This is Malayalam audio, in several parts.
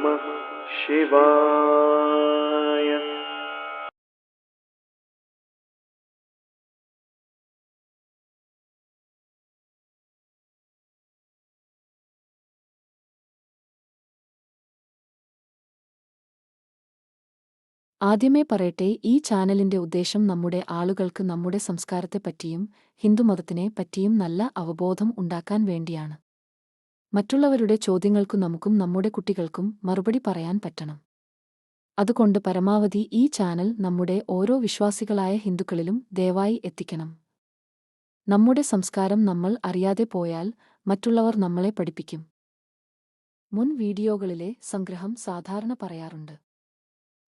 നമഃ ശിവായ. ആദ്യമേ പറയട്ടെ, ഈ ചാനലിന്റെ ഉദ്ദേശം നമ്മുടെ ആളുകൾക്ക് നമ്മുടെ സംസ്കാരത്തെപ്പറ്റിയും ഹിന്ദുമതത്തിനെ പറ്റിയും നല്ല അവബോധം ഉണ്ടാക്കാൻ വേണ്ടിയാണ്. മറ്റുള്ളവരുടെ ചോദ്യങ്ങൾക്കു നമുക്കും നമ്മുടെ കുട്ടികൾക്കും മറുപടി പറയാൻ പറ്റണം. അതുകൊണ്ട് പരമാവധി ഈ ചാനൽ നമ്മുടെ ഓരോ വിശ്വാസികളായ ഹിന്ദുക്കളിലും ദയവായി എത്തിക്കണം. നമ്മുടെ സംസ്കാരം നമ്മൾ അറിയാതെ പോയാൽ മറ്റുള്ളവർ നമ്മളെ പഠിപ്പിക്കും. മുൻ വീഡിയോകളിലെ സംഗ്രഹം സാധാരണ പറയാറുണ്ട്.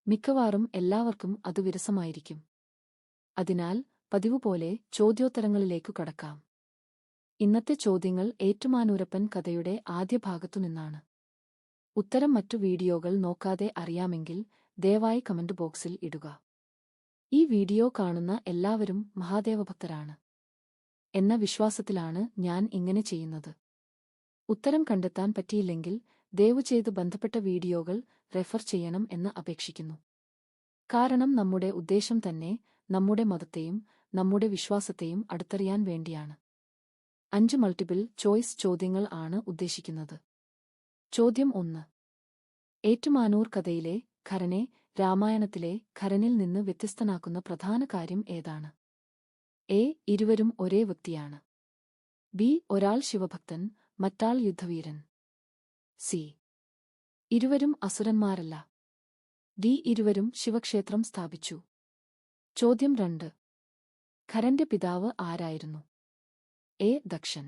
മിക്കവാറും എല്ലാവർക്കും അത് വിരസമായിരിക്കും. അതിനാൽ പതിവുപോലെ ചോദ്യോത്തരങ്ങളിലേക്കു കടക്കാം. ഇന്നത്തെ ചോദ്യങ്ങൾ ഏറ്റുമാനൂരപ്പൻ കഥയുടെ ആദ്യ ഭാഗത്തുനിന്നാണ്. ഉത്തരം മറ്റു വീഡിയോകൾ നോക്കാതെ അറിയാമെങ്കിൽ ദയവായി കമന്റ് ബോക്സിൽ ഇടുക. ഈ വീഡിയോ കാണുന്ന എല്ലാവരും മഹാദേവഭക്തരാണ് എന്ന വിശ്വാസത്തിലാണ് ഞാൻ ഇങ്ങനെ ചെയ്യുന്നത്. ഉത്തരം കണ്ടെത്താൻ പറ്റിയില്ലെങ്കിൽ ദയവുചെയ്ത് ബന്ധപ്പെട്ട വീഡിയോകൾ റെഫർ ചെയ്യണം എന്ന് അപേക്ഷിക്കുന്നു. കാരണം നമ്മുടെ ഉദ്ദേശം തന്നെ നമ്മുടെ മതത്തെയും നമ്മുടെ വിശ്വാസത്തെയും അടുത്തറിയാൻ വേണ്ടിയാണ്. 5 മൾട്ടിപ്പിൾ ചോയ്സ് ചോദ്യങ്ങൾ ആണ് ഉദ്ദേശിക്കുന്നത്. ചോദ്യം 1. ഏറ്റുമാനൂർ കഥയിലെ ഖരനെ രാമായണത്തിലെ ഖരനിൽ നിന്ന് വ്യത്യസ്തനാക്കുന്ന പ്രധാന കാര്യം ഏതാണ്? എ. ഇരുവരും ഒരേ വ്യക്തിയാണ്. ബി. ഒരാൾ ശിവഭക്തൻ, മറ്റാൾ യുദ്ധവീരൻ. സി. ഇരുവരും അസുരന്മാരല്ല. ഡി. ഇരുവരും ശിവക്ഷേത്രം സ്ഥാപിച്ചു. ചോദ്യം 2. ഖരന്റെ പിതാവ് ആരായിരുന്നു? A. Dakshan.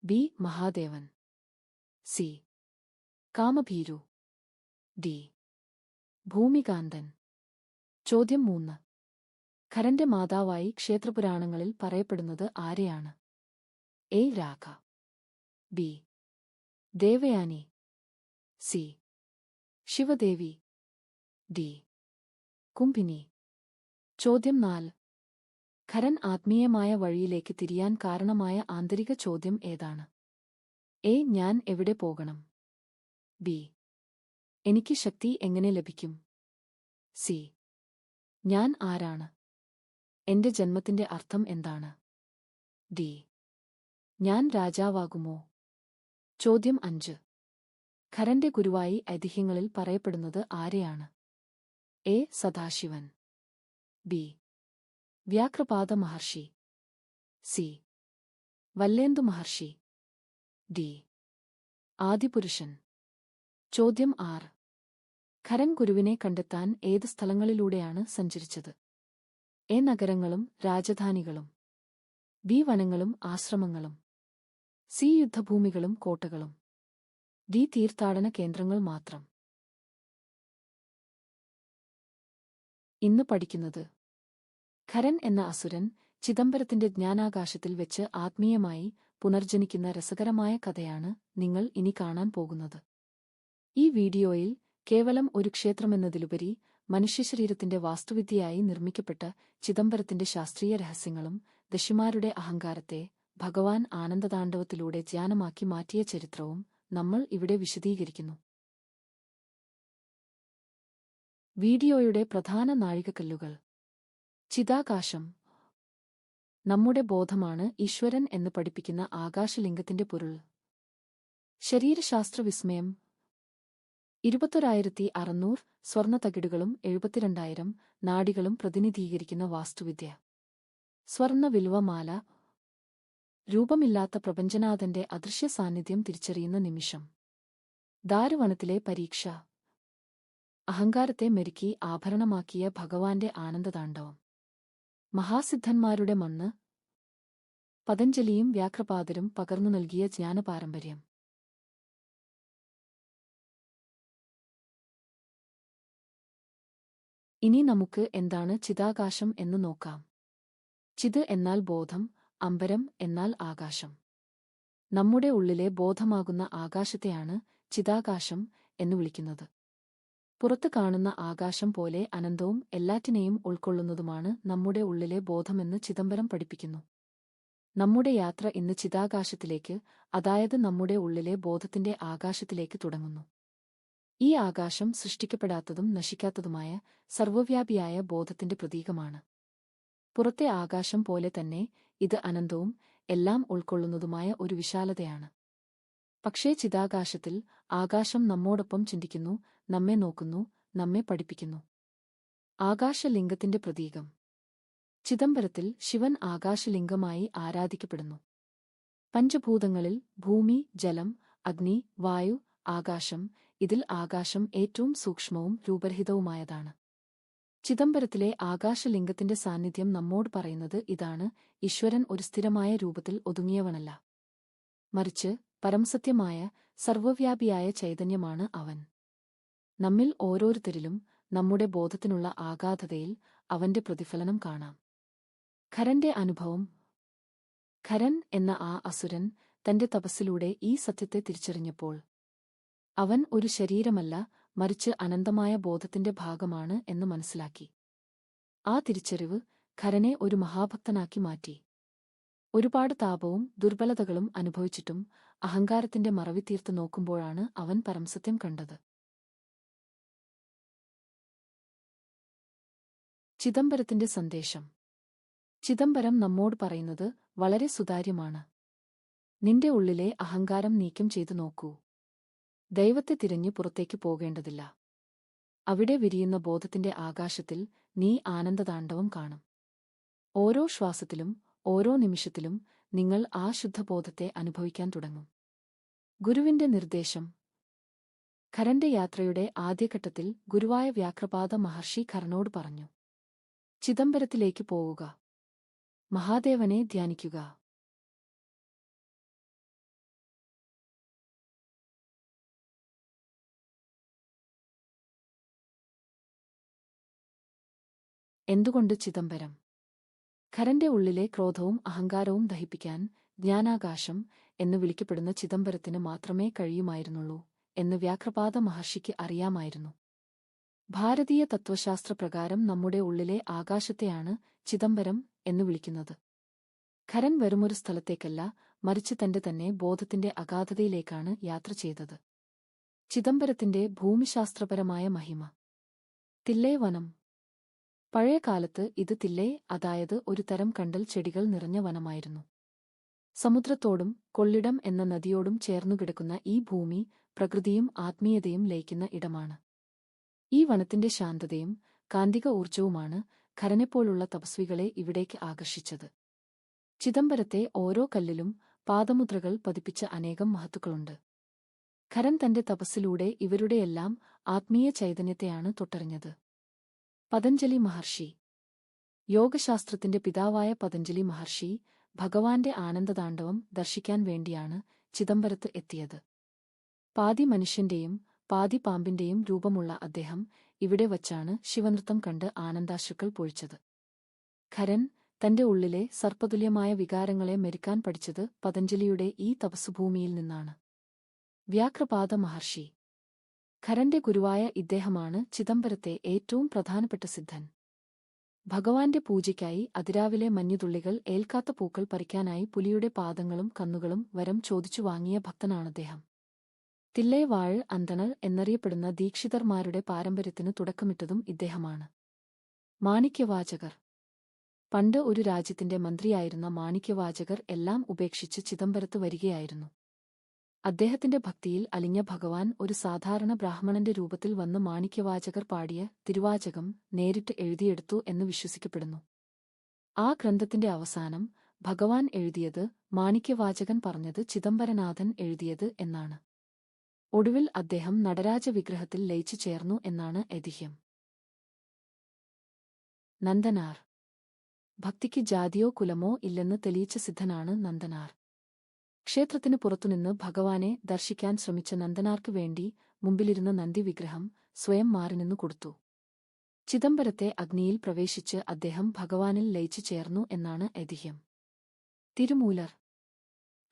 B. Mahadevan. C. Kamabhiru. D. Bhoomikanthan. ചോദ്യം 3. ഖരന്റെ മാതാവായി ക്ഷേത്രപുരാണങ്ങളിൽ പറയപ്പെടുന്നത് ആരെയാണ്? A. Rakha. B. Devayani. C. Shivadevi. D. Kumbhini. ചോദ്യം 4. ഖരൻ ആത്മീയമായ വഴിയിലേക്ക് തിരിയാൻ കാരണമായ ആന്തരിക ചോദ്യം ഏതാണ്? എ. ഞാൻ എവിടെ പോകണം? ബി. എനിക്ക് ശക്തി എങ്ങനെ ലഭിക്കും? സി. ഞാൻ ആരാണ്? എന്റെ ജന്മത്തിന്റെ അർത്ഥം എന്താണ്? ഡി. ഞാൻ രാജാവാകുമോ? ചോദ്യം 5. ഖരന്റെ ഗുരുവായി ഐതിഹ്യങ്ങളിൽ പറയപ്പെടുന്നത് ആരെയാണ്? A. Sadashivan. B. Vyaghrapada Maharshi. C. Vallendu Maharshi. D. Adipurushan. ചോദ്യം 6. ഖരൻ ഗുരുവിനെ കണ്ടെത്താൻ ഏത് സ്ഥലങ്ങളിലൂടെയാണ് സഞ്ചരിച്ചത്? എ. നഗരങ്ങളും രാജധാനികളും. ബി. വനങ്ങളും ആശ്രമങ്ങളും. സി. യുദ്ധഭൂമികളും കോട്ടകളും. ഡി. തീർത്ഥാടന കേന്ദ്രങ്ങൾ മാത്രം. ഇന്ന് പഠിക്കുന്നത്: ഖരൻ എന്ന അസുരൻ ചിദംബരത്തിന്റെ ജ്ഞാനാകാശത്തിൽ വെച്ച് ആത്മീയമായി പുനർജനിക്കുന്ന രസകരമായ കഥയാണ് നിങ്ങൾ ഇനി കാണാൻ പോകുന്നത്. ഈ വീഡിയോയിൽ കേവലം ഒരു ക്ഷേത്രമെന്നതിലുപരി മനുഷ്യശരീരത്തിന്റെ വാസ്തുവിദ്യയായി നിർമ്മിക്കപ്പെട്ട ചിദംബരത്തിന്റെ ശാസ്ത്രീയ രഹസ്യങ്ങളും ഋഷിമാരുടെ അഹങ്കാരത്തെ ഭഗവാൻ ആനന്ദതാണ്ഡവത്തിലൂടെ ധ്യാനമാക്കി മാറ്റിയ ചരിത്രവും നമ്മൾ ഇവിടെ വിശദീകരിക്കുന്നു. വീഡിയോയുടെ പ്രധാന നാഴികക്കല്ലുകൾ: ചിദാകാശം. നമ്മുടെ ബോധമാണ് ഈശ്വരൻ എന്ന് പഠിപ്പിക്കുന്ന ആകാശലിംഗത്തിന്റെ പൊരുൾ. ശരീരശാസ്ത്ര വിസ്മയം. 21,600 സ്വർണ്ണത്തകിടുകളും 72,000 നാഡികളും പ്രതിനിധീകരിക്കുന്ന വാസ്തുവിദ്യ. സ്വർണ്ണ വിൽവമാല. രൂപമില്ലാത്ത പ്രപഞ്ചനാഥന്റെ അദൃശ്യ സാന്നിധ്യം തിരിച്ചറിയുന്ന നിമിഷം. ദാരുവനത്തിലെ പരീക്ഷ. അഹങ്കാരത്തെ മെരുക്കി ആഭരണമാക്കിയ ഭഗവാന്റെ ആനന്ദതാണ്ഡവം. മഹാസിദ്ധന്മാരുടെ മണ്ണ്. പതഞ്ജലിയും വ്യാഘ്രപാദരും പകർന്നു നൽകിയ ജ്ഞാനപാരമ്പര്യം. ഇനി നമുക്ക് എന്താണ് ചിദാകാശം എന്ന് നോക്കാം. ചിത് എന്നാൽ ബോധം, അംബരം എന്നാൽ ആകാശം. നമ്മുടെ ഉള്ളിലെ ബോധമാകുന്ന ആകാശത്തെയാണ് ചിദാകാശം എന്ന് വിളിക്കുന്നത്. പുറത്ത് കാണുന്ന ആകാശം പോലെ അനന്തവും എല്ലാറ്റിനെയും ഉൾക്കൊള്ളുന്നതുമാണ് നമ്മുടെ ഉള്ളിലെ ബോധമെന്ന് ചിദംബരം പഠിപ്പിക്കുന്നു. നമ്മുടെ യാത്ര ഇന്ന് ചിദാകാശത്തിലേക്ക്, അതായത് നമ്മുടെ ഉള്ളിലെ ബോധത്തിന്റെ ആകാശത്തിലേക്ക് തുടങ്ങുന്നു. ഈ ആകാശം സൃഷ്ടിക്കപ്പെടാത്തതും നശിക്കാത്തതുമായ സർവ്വവ്യാപിയായ ബോധത്തിന്റെ പ്രതീകമാണ്. പുറത്തെ ആകാശം പോലെ തന്നെ ഇത് അനന്തവും എല്ലാം ഉൾക്കൊള്ളുന്നതുമായ ഒരു വിശാലതയാണ്. പക്ഷേ ചിദാകാശത്തിൽ ആകാശം നമ്മോടൊപ്പം ചിന്തിക്കുന്നു, നമ്മെ നോക്കുന്നു, നമ്മെ പഠിപ്പിക്കുന്നു. ആകാശലിംഗത്തിന്റെ പ്രതീകം. ചിദംബരത്തിൽ ശിവൻ ആകാശലിംഗമായി ആരാധിക്കപ്പെടുന്നു. പഞ്ചഭൂതങ്ങളിൽ ഭൂമി, ജലം, അഗ്നി, വായു, ആകാശം, ഇതിൽ ആകാശം ഏറ്റവും സൂക്ഷ്മവും രൂപരഹിതവുമായതാണ്. ചിദംബരത്തിലെ ആകാശലിംഗത്തിന്റെ സാന്നിധ്യം നമ്മോട് പറയുന്നത് ഇതാണ്: ഈശ്വരൻ ഒരു സ്ഥിരമായ രൂപത്തിൽ ഒതുങ്ങിയവനല്ല. മറിച്ച് പരമസത്യമായ സർവ്വവ്യാപിയായ ചൈതന്യമാണ് അവൻ. നമ്മിൽ ഓരോരുത്തരിലും നമ്മുടെ ബോധത്തിനുള്ള ആഗാധതയിൽ അവന്റെ പ്രതിഫലനം കാണാം. ഖരന്റെ അനുഭവം. ഖരൻ എന്ന ആ അസുരൻ തന്റെ തപസ്സിലൂടെ ഈ സത്യത്തെ തിരിച്ചറിഞ്ഞപ്പോൾ അവൻ ഒരു ശരീരമല്ല, മറിച്ച് അനന്തമായ ബോധത്തിന്റെ ഭാഗമാണ് എന്ന് മനസ്സിലാക്കി. ആ തിരിച്ചറിവ് ഖരനെ ഒരു മഹാഭക്തനാക്കി മാറ്റി. ഒരുപാട് താപവും ദുർബലതകളും അനുഭവിച്ചിട്ടും അഹങ്കാരത്തിന്റെ മറവി തീർത്ത് നോക്കുമ്പോഴാണ് അവൻ പരമസത്യം കണ്ടത്. ചിദംബരത്തിന്റെ സന്ദേശം. ചിദംബരം നമ്മോട് പറയുന്നത് വളരെ സുതാര്യമാണ്. നിന്റെ ഉള്ളിലെ അഹങ്കാരം നീക്കം ചെയ്തു നോക്കൂ. ദൈവത്തെ തിരഞ്ഞ് പുറത്തേക്ക് പോകേണ്ടതില്ല. അവിടെ വിരിയുന്ന ബോധത്തിന്റെ ആകാശത്തിൽ നീ ആനന്ദതാണ്ഡവം കാണും. ഓരോ ശ്വാസത്തിലും ഓരോ നിമിഷത്തിലും നിങ്ങൾ ആ ശുദ്ധബോധത്തെ അനുഭവിക്കാൻ തുടങ്ങും. ഗുരുവിന്റെ നിർദ്ദേശം. ഖരന്റെ യാത്രയുടെ ആദ്യഘട്ടത്തിൽ ഗുരുവായ വ്യാഘ്രപാദ മഹർഷി ഖരനോട് പറഞ്ഞു: ചിദംബരത്തിലേക്ക് പോവുക, മഹാദേവനെ ധ്യാനിക്കുക. എന്തുകൊണ്ട് ചിദംബരം? ഖരന്റെ ഉള്ളിലെ ക്രോധവും അഹങ്കാരവും ദഹിപ്പിക്കാൻ ജ്ഞാനാകാശം എന്ന് വിളിക്കപ്പെടുന്ന ചിദംബരത്തിന് മാത്രമേ കഴിയുമായിരുന്നുള്ളൂ എന്ന് വ്യാഘ്രപാദ മഹർഷിക്ക് അറിയാമായിരുന്നു. ഭാരതീയ തത്വശാസ്ത്രപ്രകാരം നമ്മുടെ ഉള്ളിലെ ആകാശത്തെയാണ് ചിദംബരം എന്ന് വിളിക്കുന്നത്. ഖരൻ വെറുമൊരു സ്ഥലത്തേക്കല്ല, മറിച്ച് തന്നെ ബോധത്തിന്റെ അഗാധതയിലേക്കാണ് യാത്ര ചെയ്തത്. ചിദംബരത്തിന്റെ ഭൂമിശാസ്ത്രപരമായ മഹിമ. തില്ലേ വനം. പഴയ കാലത്ത് ഇത് തില്ലേ, അതായത് ഒരു തരം കണ്ടൽ ചെടികൾ നിറഞ്ഞ വനമായിരുന്നു. സമുദ്രത്തോടും കൊള്ളിടം എന്ന നദിയോടും ചേർന്നുകിടക്കുന്ന ഈ ഭൂമി പ്രകൃതിയും ആത്മീയതയും ലയിക്കുന്ന ഇടമാണ്. ഈ വനത്തിന്റെ ശാന്തതയും കാന്തിക ഊർജവുമാണ് ഖരനെപ്പോലുള്ള തപസ്വികളെ ഇവിടേക്ക് ആകർഷിച്ചത്. ചിദംബരത്തെ ഓരോ കല്ലിലും പാദമുദ്രകൾ പതിപ്പിച്ച അനേകം മഹത്തുക്കളുണ്ട്. ഖരൻ തന്റെ തപസ്സിലൂടെ ഇവരുടെയെല്ലാം ആത്മീയ ചൈതന്യത്തെയാണ് തൊട്ടറിഞ്ഞത്. പതഞ്ജലി മഹർഷി. യോഗശാസ്ത്രത്തിന്റെ പിതാവായ പതഞ്ജലി മഹർഷി ഭഗവാന്റെ ആനന്ദതാണ്ഡവം ദർശിക്കാൻ വേണ്ടിയാണ് ചിദംബരത്ത് എത്തിയത്. പാതി മനുഷ്യന്റെയും പാതി പാമ്പിന്റെയും രൂപമുള്ള അദ്ദേഹം ഇവിടെ വച്ചാണ് ശിവനൃത്തം കണ്ട് ആനന്ദാശ്രുക്കൾ പൊഴിച്ചത്. ഖരൻ തന്റെ ഉള്ളിലെ സർപ്പതുല്യമായ വികാരങ്ങളെ മെരുക്കാൻ പഠിച്ചത് പതഞ്ജലിയുടെ ഈ തപസ്സുഭൂമിയിൽ നിന്നാണ്. വ്യാഘ്രപാദ മഹർഷി. ഖരന്റെ ഗുരുവായ ഇദ്ദേഹമാണ് ചിദംബരത്തെ ഏറ്റവും പ്രധാനപ്പെട്ട സിദ്ധൻ. ഭഗവാന്റെ പൂജയ്ക്കായി അതിരാവിലെ മഞ്ഞുതുള്ളികൾ ഏൽക്കാത്ത പൂക്കൾ പറിക്കാനായി പുലിയുടെ പാദങ്ങളും കന്നുകളും വരം ചോദിച്ചു വാങ്ങിയ ഭക്തനാണദ്ദേഹം. തില്ലേ വാഴ് അന്തണൽ എന്നറിയപ്പെടുന്ന ദീക്ഷിതർമാരുടെ പാരമ്പര്യത്തിന് തുടക്കമിട്ടതും ഇദ്ദേഹമാണ്. മാണിക്യവാചകർ. പണ്ട് ഒരു രാജ്യത്തിന്റെ മന്ത്രിയായിരുന്ന മാണിക്യവാചകർ എല്ലാം ഉപേക്ഷിച്ച് ചിദംബരത്ത് വരികയായിരുന്നു. അദ്ദേഹത്തിന്റെ ഭക്തിയിൽ അലിഞ്ഞ ഭഗവാൻ ഒരു സാധാരണ ബ്രാഹ്മണന്റെ രൂപത്തിൽ വന്ന് മാണിക്യവാചകർ പാടിയ തിരുവാചകം നേരിട്ട് എഴുതിയെടുത്തു എന്ന് വിശ്വസിക്കപ്പെടുന്നു. ആ ഗ്രന്ഥത്തിന്റെ അവസാനം ഭഗവാൻ എഴുതിയത് മാണിക്യവാചകൻ പറഞ്ഞത് ചിദംബരനാഥൻ എഴുതിയത് എന്നാണ്. ഒടുവിൽ അദ്ദേഹം നടരാജ വിഗ്രഹത്തിൽ ലയിച്ചു ചേർന്നു എന്നാണ് ഐതിഹ്യം. നന്ദനാർ. ഭക്തിക്ക് ജാതിയോ കുലമോ ഇല്ലെന്ന് തെളിയിച്ച സിദ്ധനാണ് നന്ദനാർ. ക്ഷേത്രത്തിനു പുറത്തുനിന്ന് ഭഗവാനെ ദർശിക്കാൻ ശ്രമിച്ച നന്ദനാർക്ക് വേണ്ടി മുമ്പിലിരുന്ന നന്ദി വിഗ്രഹം സ്വയം മാറിനിന്നു കൊടുത്തു. ചിദംബരത്തെ അഗ്നിയിൽ പ്രവേശിച്ച് അദ്ദേഹം ഭഗവാനിൽ ലയിച്ചു ചേർന്നു എന്നാണ് ഐതിഹ്യം. തിരുമൂലർ.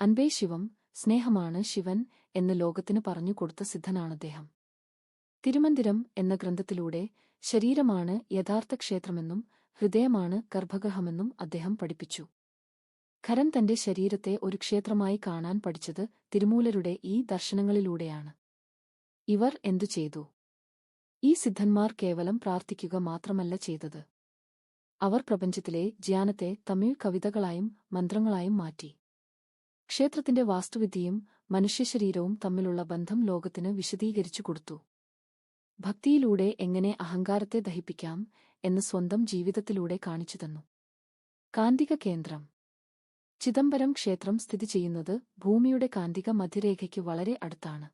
അൻപേ ശിവം, സ്നേഹമാണ് ശിവൻ എന്ന് ലോകത്തിന് പറഞ്ഞു കൊടുത്ത സിദ്ധനാണദ്ദേഹം. തിരുമന്ദിരം എന്ന ഗ്രന്ഥത്തിലൂടെ ശരീരമാണ് യഥാർത്ഥ ക്ഷേത്രമെന്നും ഹൃദയമാണ് ഗർഭഗൃഹമെന്നും അദ്ദേഹം പഠിപ്പിച്ചു. ഖരൻ തന്റെ ശരീരത്തെ ഒരു ക്ഷേത്രമായി കാണാൻ പഠിച്ചത് തിരുമൂലരുടെ ഈ ദർശനങ്ങളിലൂടെയാണ്. ഇവർ എന്തു ചെയ്തു? ഈ സിദ്ധന്മാർ കേവലം പ്രാർത്ഥിക്കുക മാത്രമല്ല ചെയ്തത്. അവർ പ്രപഞ്ചത്തിലെ ജ്ഞാനത്തെ തമിഴ് കവിതകളായും മന്ത്രങ്ങളായും മാറ്റി. ക്ഷേത്രത്തിന്റെ വാസ്തുവിദ്യയും മനുഷ്യശരീരവും തമ്മിലുള്ള ബന്ധം ലോകത്തിന് വിശദീകരിച്ചു കൊടുത്തു. ഭക്തിയിലൂടെ എങ്ങനെ അഹങ്കാരത്തെ ദഹിപ്പിക്കാം എന്ന് സ്വന്തം ജീവിതത്തിലൂടെ കാണിച്ചുതന്നു. കാന്തിക കേന്ദ്രം. ചിദംബരം ക്ഷേത്രം സ്ഥിതി ചെയ്യുന്നത് ഭൂമിയുടെ കാന്തിക മധ്യരേഖയ്ക്ക് വളരെ അടുത്താണ്.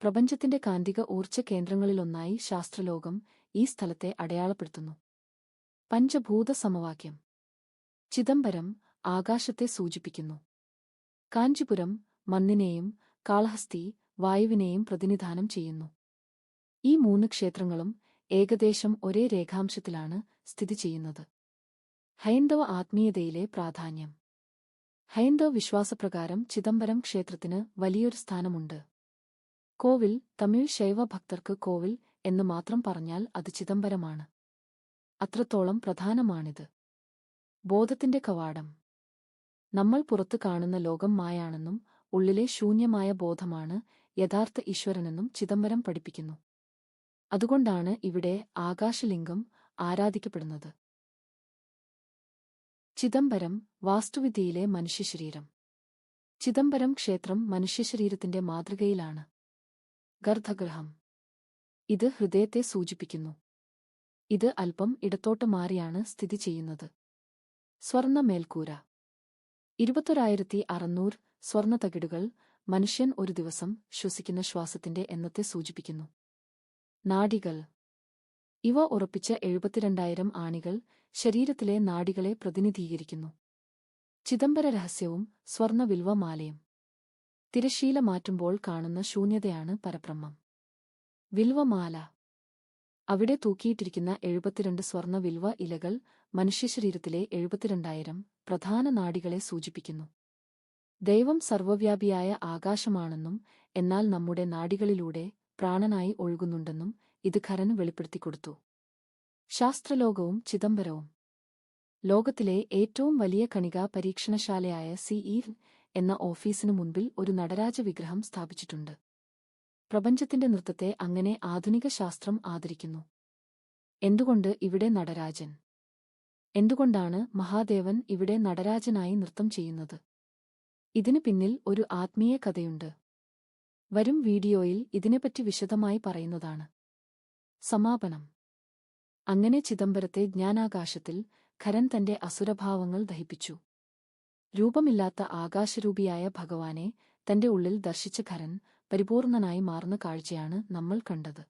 പ്രപഞ്ചത്തിന്റെ കാന്തിക ഊർജ്ജ കേന്ദ്രങ്ങളിലൊന്നായി ശാസ്ത്രലോകം ഈ സ്ഥലത്തെ അടയാളപ്പെടുത്തുന്നു. പഞ്ചഭൂത സമവാക്യം. ചിദംബരം ആകാശത്തെ സൂചിപ്പിക്കുന്നു. കാഞ്ചിപുരം മണ്ണിനെയും കാളഹസ്തി വായുവിനെയും പ്രതിനിധാനം ചെയ്യുന്നു. ഈ 3 ക്ഷേത്രങ്ങളും ഏകദേശം ഒരേ രേഖാംശത്തിലാണ് സ്ഥിതി ചെയ്യുന്നത്. ഹൈന്ദവ ആത്മീയതയിലെ പ്രാധാന്യം. ഹൈന്ദവ വിശ്വാസപ്രകാരം ചിദംബരം ക്ഷേത്രത്തിന് വലിയൊരു സ്ഥാനമുണ്ട്. കോവിൽ തമിഴ് ശൈവ ഭക്തർക്ക് കോവിൽ എന്ന് മാത്രം പറഞ്ഞാൽ അത് ചിദംബരമാണ്. അത്രത്തോളം പ്രധാനമാണിത്. ബോധത്തിന്റെ കവാടം. നമ്മൾ പുറത്തു കാണുന്ന ലോകം മായാണെന്നും ഉള്ളിലെ ശൂന്യമായ ബോധമാണ് യഥാർത്ഥ ഈശ്വരനെന്നും ചിദംബരം പഠിപ്പിക്കുന്നു. അതുകൊണ്ടാണ് ഇവിടെ ആകാശലിംഗം ആരാധിക്കപ്പെടുന്നത്. ചിദംബരം വാസ്തുവിദ്യയിലെ മനുഷ്യശരീരം. ചിദംബരം ക്ഷേത്രം മനുഷ്യശരീരത്തിന്റെ മാതൃകയിലാണ്. ഗർഭഗൃഹം. ഇത് ഹൃദയത്തെ സൂചിപ്പിക്കുന്നു. ഇത് അല്പം ഇടത്തോട്ട് മാറിയാണ് സ്ഥിതി ചെയ്യുന്നത്. സ്വർണ്ണ മേൽക്കൂര. 21,600 സ്വർണ്ണ തകിടുകൾ മനുഷ്യൻ ഒരു ദിവസം ശ്വസിക്കുന്ന ശ്വാസത്തിന്റെ എണ്ണത്തെ സൂചിപ്പിക്കുന്നു. നാഡികൾ. ഇവ ഉറപ്പിച്ച 72,000 ആണികൾ ശരീരത്തിലെ നാഡികളെ പ്രതിനിധീകരിക്കുന്നു. ചിദംബര രഹസ്യവും സ്വർണ്ണ വിൽവ മാലയും. തിരശ്ശീല മാറ്റുമ്പോൾ കാണുന്ന ശൂന്യതയാണ് പരബ്രഹ്മം. വിൽവമാല. അവിടെ തൂക്കിയിട്ടിരിക്കുന്ന 72 സ്വർണ്ണ വിൽവ ഇലകൾ മനുഷ്യശരീരത്തിലെ 72,000 പ്രധാന നാഡികളെ സൂചിപ്പിക്കുന്നു. ദൈവം സർവ്വവ്യാപിയായ ആകാശമാണെന്നും എന്നാൽ നമ്മുടെ നാഡികളിലൂടെ പ്രാണനായി ഒഴുകുന്നുണ്ടെന്നും ഇത് ഖരന് വെളിപ്പെടുത്തിക്കൊടുത്തു. ശാസ്ത്രലോകവും ചിദംബരവും. ലോകത്തിലെ ഏറ്റവും വലിയ കണികാ പരീക്ഷണശാലയായ CERN എന്ന ഓഫീസിനു മുൻപിൽ ഒരു നടരാജ വിഗ്രഹം സ്ഥാപിച്ചിട്ടുണ്ട്. പ്രപഞ്ചത്തിന്റെ നൃത്തത്തെ അങ്ങനെ ആധുനിക ശാസ്ത്രം ആദരിക്കുന്നു. എന്തുകൊണ്ട് ഇവിടെ നടരാജൻ? എന്തുകൊണ്ടാണ് മഹാദേവൻ ഇവിടെ നടരാജനായി നൃത്തം ചെയ്യുന്നത്? ഇതിനു പിന്നിൽ ഒരു ആത്മീയ കഥയുണ്ട്. വരും വീഡിയോയിൽ ഇതിനെപ്പറ്റി വിശദമായി പറയുന്നതാണ്. സമാപനം. അങ്ങനെ ചിദംബരത്തെ ജ്ഞാനാകാശത്തിൽ ഖരൻ തന്റെ അസുരഭാവങ്ങൾ ദഹിപ്പിച്ചു. രൂപമില്ലാത്ത ആകാശരൂപിയായ ഭഗവാനെ തന്റെ ഉള്ളിൽ ദർശിച്ച ഖരൻ പരിപൂർണനായി മാറുന്ന കാഴ്ചയാണ് നമ്മൾ കണ്ടത്.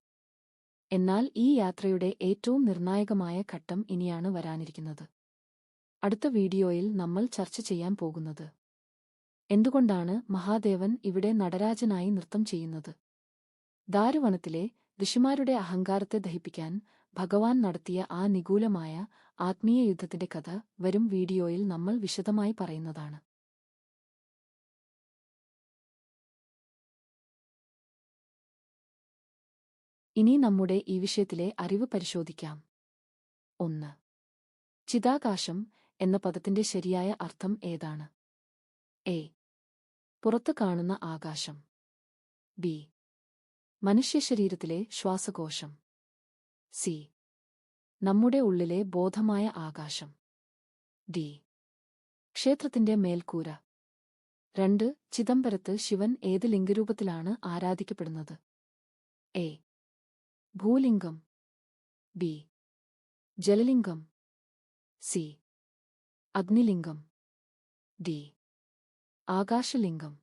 എന്നാൽ ഈ യാത്രയുടെ ഏറ്റവും നിർണായകമായ ഘട്ടം ഇനിയാണ് വരാനിരിക്കുന്നത്. അടുത്ത വീഡിയോയിൽ നമ്മൾ ചർച്ച ചെയ്യാൻ പോകുന്നത് എന്തുകൊണ്ടാണ് മഹാദേവൻ ഇവിടെ നടരാജനായി നൃത്തം ചെയ്യുന്നത്? ദാരുവനത്തിലെ ഋഷിമാരുടെ അഹങ്കാരത്തെ ദഹിപ്പിക്കാൻ ഭഗവാൻ നടത്തിയ ആ നിഗൂഢമായ ആത്മീയ യുദ്ധത്തിന്റെ കഥ വരും വീഡിയോയിൽ നമ്മൾ വിശദമായി പറയുന്നതാണ്. ഇനി നമ്മുടെ ഈ വിഷയത്തിലെ അറിവ് പരിശോധിക്കാം. 1. ചിദാകാശം എന്ന പദത്തിന്റെ ശരിയായ അർത്ഥം ഏതാണ്? എ. പുറത്തു കാണുന്ന ആകാശം. ബി. മനുഷ്യശരീരത്തിലെ ശ്വാസകോശം. സി. നമ്മുടെ ഉള്ളിലെ ബോധമായ ആകാശം. ഡി. ക്ഷേത്രത്തിന്റെ മേൽക്കൂര. 2. ചിദംബരത്ത് ശിവൻ ഏത് ലിംഗരൂപത്തിലാണ് ആരാധിക്കപ്പെടുന്നത്? എ. ഭൂലിംഗം. ബി. ജലലിംഗം. സി. അഗ്നിലിംഗം. ഡി. ആകാശലിംഗം.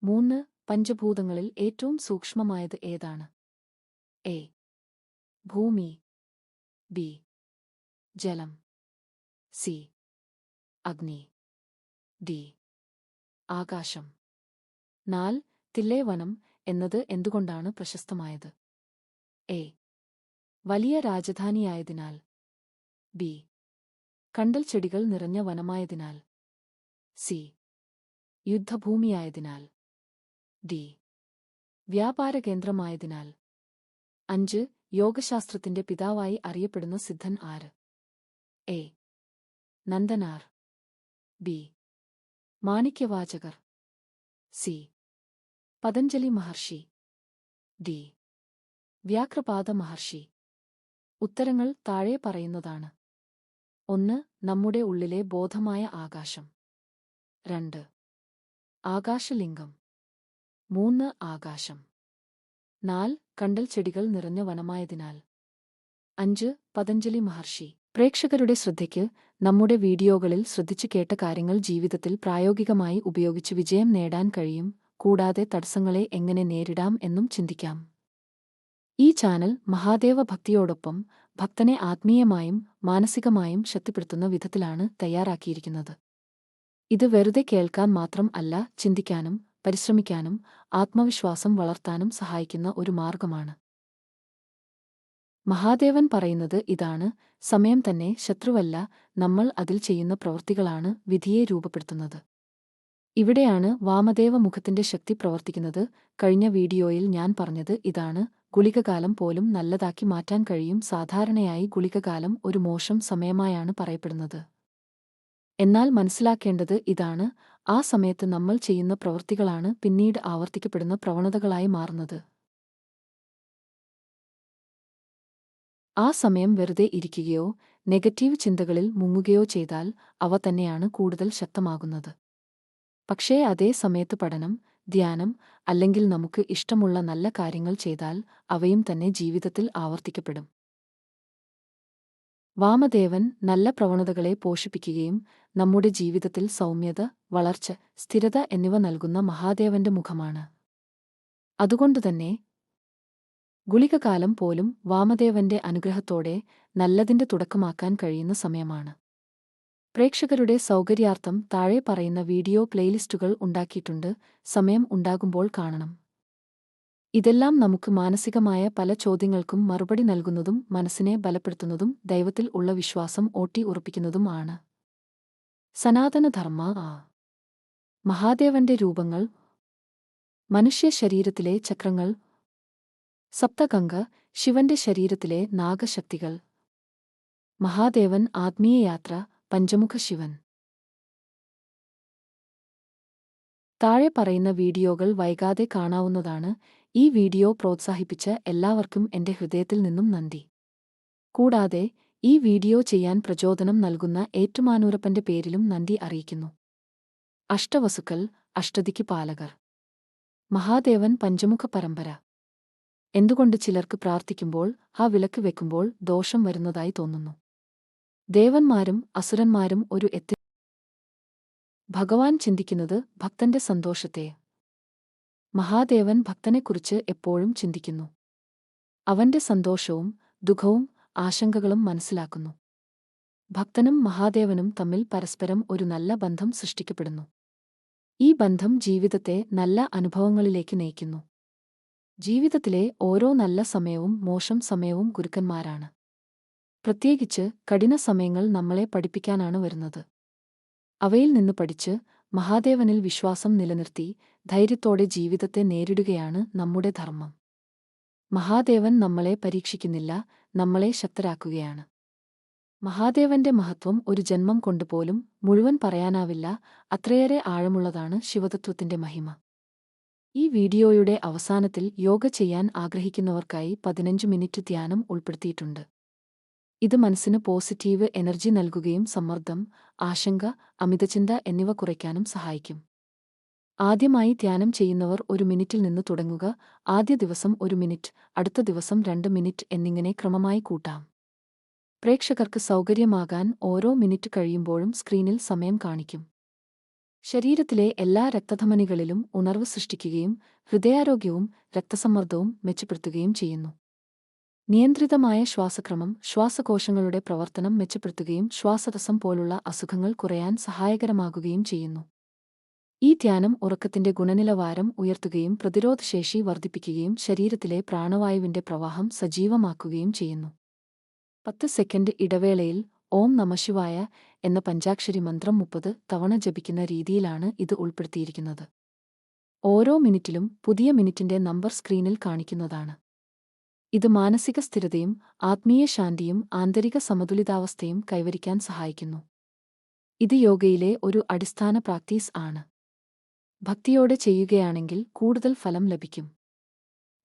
3. പഞ്ചഭൂതങ്ങളിൽ ഏറ്റവും സൂക്ഷ്മമായത് ഏതാണ്? എ. ഭൂമി. ബി. ജലം. സി. അഗ്നി. ഡി. ആകാശം. 4. തില്ലൈവനം എന്നത് എന്തുകൊണ്ടാണ് പ്രശസ്തമായത്? എ. വലിയ രാജധാനിയായതിനാൽ. ബി. കണ്ടൽ ചെടികൾ നിറഞ്ഞ വനമായതിനാൽ. സി. യുദ്ധഭൂമിയായതിനാൽ. ഡി. വ്യാപാരകേന്ദ്രമായതിനാൽ. 5. യോഗശാസ്ത്രത്തിന്റെ പിതാവായി അറിയപ്പെടുന്ന സിദ്ധൻ ആര്? A. Nandanar. B. Manikkavachakar. C. Patanjali Maharshi. D. Vyaghrapada Maharshi. ഉത്തരങ്ങൾ താഴെ പറയുന്നതാണ്. 1. നമ്മുടെ ഉള്ളിലെ ബോധമായ ആകാശം. 2. ആകാശലിംഗം. 3. ആകാശം. 4. കണ്ടൽ ചെടികൾ നിറഞ്ഞ വനമായതിനാൽ. 5. പതഞ്ജലി മഹർഷി. പ്രേക്ഷകരുടെ ശ്രദ്ധയ്ക്ക് നമ്മുടെ വീഡിയോകളിൽ ശ്രദ്ധിച്ചു കേട്ട കാര്യങ്ങൾ ജീവിതത്തിൽ പ്രായോഗികമായി ഉപയോഗിച്ച് വിജയം നേടാൻ കഴിയും, കൂടാതെ തടസ്സങ്ങളെ എങ്ങനെ നേരിടാം എന്നും ചിന്തിക്കാം. ഈ ചാനൽ മഹാദേവ ഭക്തിയോടൊപ്പം ഭക്തനെ ആത്മീയമായും മാനസികമായും ശക്തിപ്പെടുത്തുന്ന വിധത്തിലാണ് തയ്യാറാക്കിയിരിക്കുന്നത്. ഇത് വെറുതെ കേൾക്കാൻ മാത്രം അല്ല, ചിന്തിക്കാനും പരിശ്രമിക്കാനും ആത്മവിശ്വാസം വളർത്താനും സഹായിക്കുന്ന ഒരു മാർഗമാണ്. മഹാദേവൻ പറയുന്നത് ഇതാണ്: സമയം തന്നെ ശത്രുവല്ല, നമ്മൾ അതിൽ ചെയ്യുന്ന പ്രവൃത്തികളാണ് വിധിയെ രൂപപ്പെടുത്തുന്നത്. ഇവിടെയാണ് വാമദേവ മുഖത്തിന്റെ ശക്തി പ്രവർത്തിക്കുന്നത്. കഴിഞ്ഞ വീഡിയോയിൽ ഞാൻ പറഞ്ഞത് ഇതാണ്: ഗുളികകാലം പോലും നല്ലതാക്കി മാറ്റാൻ കഴിയും. സാധാരണയായി ഗുളികകാലം ഒരു മോശം സമയമായാണ് പറയപ്പെടുന്നത്. എന്നാൽ മനസ്സിലാക്കേണ്ടത് ഇതാണ്: ആ സമയത്ത് നമ്മൾ ചെയ്യുന്ന പ്രവൃത്തികളാണ് പിന്നീട് ആവർത്തിക്കപ്പെടുന്ന പ്രവണതകളായി മാറുന്നത്. ആ സമയം വെറുതെ ഇരിക്കുകയോ നെഗറ്റീവ് ചിന്തകളിൽ മുങ്ങുകയോ ചെയ്താൽ അവ തന്നെയാണ് കൂടുതൽ ശക്തമാകുന്നത്. പക്ഷേ അതേ സമയത്ത് പഠനം, ധ്യാനം അല്ലെങ്കിൽ നമുക്ക് ഇഷ്ടമുള്ള നല്ല കാര്യങ്ങൾ ചെയ്താൽ അവയും തന്നെ ജീവിതത്തിൽ ആവർത്തിക്കപ്പെടും. വാമദേവൻ നല്ല പ്രവണതകളെ പോഷിപ്പിക്കുകയും നമ്മുടെ ജീവിതത്തിൽ സൗമ്യത, വളർച്ച, സ്ഥിരത എന്നിവ നൽകുന്ന മഹാദേവന്റെ മുഖമാണ്. അതുകൊണ്ടുതന്നെ ഗുളികകാലം പോലും വാമദേവന്റെ അനുഗ്രഹത്തോടെ നല്ലതിന്റെ തുടക്കമാക്കാൻ കഴിയുന്ന സമയമാണ്. പ്രേക്ഷകരുടെ സൗകര്യാർത്ഥം താഴെ പറയുന്ന വീഡിയോ പ്ലേലിസ്റ്റുകൾ ഉണ്ടാക്കിയിട്ടുണ്ട്. സമയം ഉണ്ടാകുമ്പോൾ കാണണം. ഇതെല്ലാം നമുക്ക് മാനസികമായ പല ചോദ്യങ്ങൾക്കും മറുപടി നൽകുന്നതും മനസ്സിനെ ബലപ്പെടുത്തുന്നതും ദൈവത്തിൽ ഉള്ള വിശ്വാസം ഉറപ്പിക്കുന്നതും ആണ്. സനാതനധർമ്മ. മഹാദേവന്റെ രൂപങ്ങൾ. മനുഷ്യ ശരീരത്തിലെ ചക്രങ്ങൾ. സപ്തഗംഗ. ശിവന്റെ ശരീരത്തിലെ നാഗശക്തികൾ. മഹാദേവൻ ആത്മീയയാത്ര. പഞ്ചമുഖ ശിവൻ. താഴെ പറയുന്ന വീഡിയോകൾ വൈകാതെ കാണാവുന്നതാണ്. ഈ വീഡിയോ പ്രോത്സാഹിപ്പിച്ച എല്ലാവർക്കും എന്റെ ഹൃദയത്തിൽ നിന്നും നന്ദി. കൂടാതെ ഈ വീഡിയോ ചെയ്യാൻ പ്രചോദനം നൽകുന്ന ഏറ്റുമാനൂരപ്പന്റെ പേരിലും നന്ദി അറിയിക്കുന്നു. അഷ്ടവസുക്കൾ, അഷ്ടദിക്ക് പാലകർ. മഹാദേവൻ പഞ്ചമുഖ പരമ്പര. എന്തുകൊണ്ട് ചിലർക്ക് പ്രാർത്ഥിക്കുമ്പോൾ വിളക്ക് വെക്കുമ്പോൾ ദോഷം വരുന്നതായി തോന്നുന്നു? ദേവന്മാരും അസുരന്മാരും ഒരു ഭഗവാൻ ചിന്തിക്കുന്നത് ഭക്തന്റെ സന്തോഷത്തെ. മഹാദേവൻ ഭക്തനെക്കുറിച്ച് എപ്പോഴും ചിന്തിക്കുന്നു. അവന്റെ സന്തോഷവും ദുഃഖവും ആശങ്കകളും മനസ്സിലാക്കുന്നു. ഭക്തനും മഹാദേവനും തമ്മിൽ പരസ്പരം ഒരു നല്ല ബന്ധം സൃഷ്ടിക്കപ്പെടുന്നു. ഈ ബന്ധം ജീവിതത്തെ നല്ല അനുഭവങ്ങളിലേക്ക് നയിക്കുന്നു. ജീവിതത്തിലെ ഓരോ നല്ല സമയവും മോശം സമയവും ഗുരുക്കന്മാരാണ്. പ്രത്യേകിച്ച് കഠിന സമയങ്ങൾ നമ്മളെ പഠിപ്പിക്കാനാണ് വരുന്നത്. അവയിൽ നിന്ന് പഠിച്ച് മഹാദേവനിൽ വിശ്വാസം നിലനിർത്തി ധൈര്യത്തോടെ ജീവിതത്തെ നേരിടുകയാണ് നമ്മുടെ ധർമ്മം. മഹാദേവൻ നമ്മളെ പരീക്ഷിക്കുന്നില്ല, നമ്മളെ ശക്തരാക്കുകയാണ്. മഹാദേവന്റെ മഹത്വം ഒരു ജന്മം കൊണ്ടുപോലും മുഴുവൻ പറയാനാവില്ല, അത്രയേറെ ആഴമുള്ളതാണ് ശിവതത്വത്തിന്റെ മഹിമ. ഈ വീഡിയോയുടെ അവസാനത്തിൽ യോഗ ചെയ്യാൻ ആഗ്രഹിക്കുന്നവർക്കായി 15 മിനിറ്റ് ധ്യാനം ഉൾപ്പെടുത്തിയിട്ടുണ്ട്. ഇത് മനസ്സിന് പോസിറ്റീവ് എനർജി നൽകുകയും സമ്മർദ്ദം, ആശങ്ക, അമിതചിന്ത എന്നിവ കുറയ്ക്കാനും സഹായിക്കും. ആദ്യമായി ധ്യാനം ചെയ്യുന്നവർ 1 മിനിറ്റിൽ നിന്ന് തുടങ്ങുക. ആദ്യ ദിവസം 1 മിനിറ്റ്, അടുത്ത ദിവസം 2 മിനിറ്റ് എന്നിങ്ങനെ ക്രമമായി കൂട്ടാം. പ്രേക്ഷകർക്ക് സൗകര്യമാകാൻ ഓരോ മിനിറ്റ് കഴിയുമ്പോഴും സ്ക്രീനിൽ സമയം കാണിക്കും. ശരീരത്തിലെ എല്ലാ രക്തധമനികളിലും ഉണർവ് സൃഷ്ടിക്കുകയും ഹൃദയാരോഗ്യവും രക്തസമ്മർദ്ദവും മെച്ചപ്പെടുത്തുകയും ചെയ്യുന്നു. നിയന്ത്രിതമായ ശ്വാസക്രമം ശ്വാസകോശങ്ങളുടെ പ്രവർത്തനം മെച്ചപ്പെടുത്തുകയും ശ്വാസതടസ്സം പോലുള്ള അസുഖങ്ങൾ കുറയാൻ സഹായകരമാകുകയും ചെയ്യുന്നു. ഈ ധ്യാനം ഉറക്കത്തിന്റെ ഗുണനിലവാരം ഉയർത്തുകയും പ്രതിരോധശേഷി വർദ്ധിപ്പിക്കുകയും ശരീരത്തിലെ പ്രാണവായുവിന്റെ പ്രവാഹം സജീവമാക്കുകയും ചെയ്യുന്നു. 10 സെക്കൻഡ് ഇടവേളയിൽ ഓം നമഃശിവായ എന്ന പഞ്ചാക്ഷരി മന്ത്രം 30 തവണ ജപിക്കുന്ന രീതിയിലാണ് ഇത് ഉൾപ്പെടുത്തിയിരിക്കുന്നത്. ഓരോ മിനിറ്റിലും പുതിയ മിനിറ്റിന്റെ നമ്പർ സ്ക്രീനിൽ കാണിക്കുന്നതാണ്. ഇത് മാനസിക സ്ഥിരതയും ആത്മീയ ശാന്തിയും ആന്തരിക സമതുലിതാവസ്ഥയും കൈവരിക്കാൻ സഹായിക്കുന്നു. ഇത് യോഗയിലെ ഒരു അടിസ്ഥാന പ്രാക്ടീസ് ആണ്. ഭക്തിയോടെ ചെയ്യുകയാണെങ്കിൽ കൂടുതൽ ഫലം ലഭിക്കും.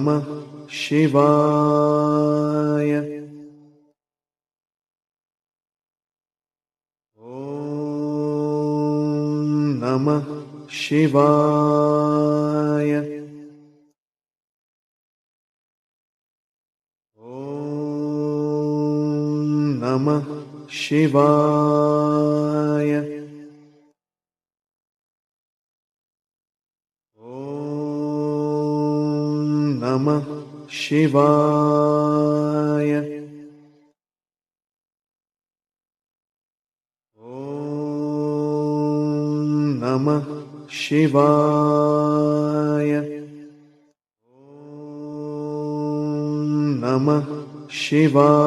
नमः शिवाय। ॐ नमः शिवाय। ॐ नमः शिवाय। ॐ नमः शिवाय। ॐ नमः शिवाय। ॐ नमः शिवाय।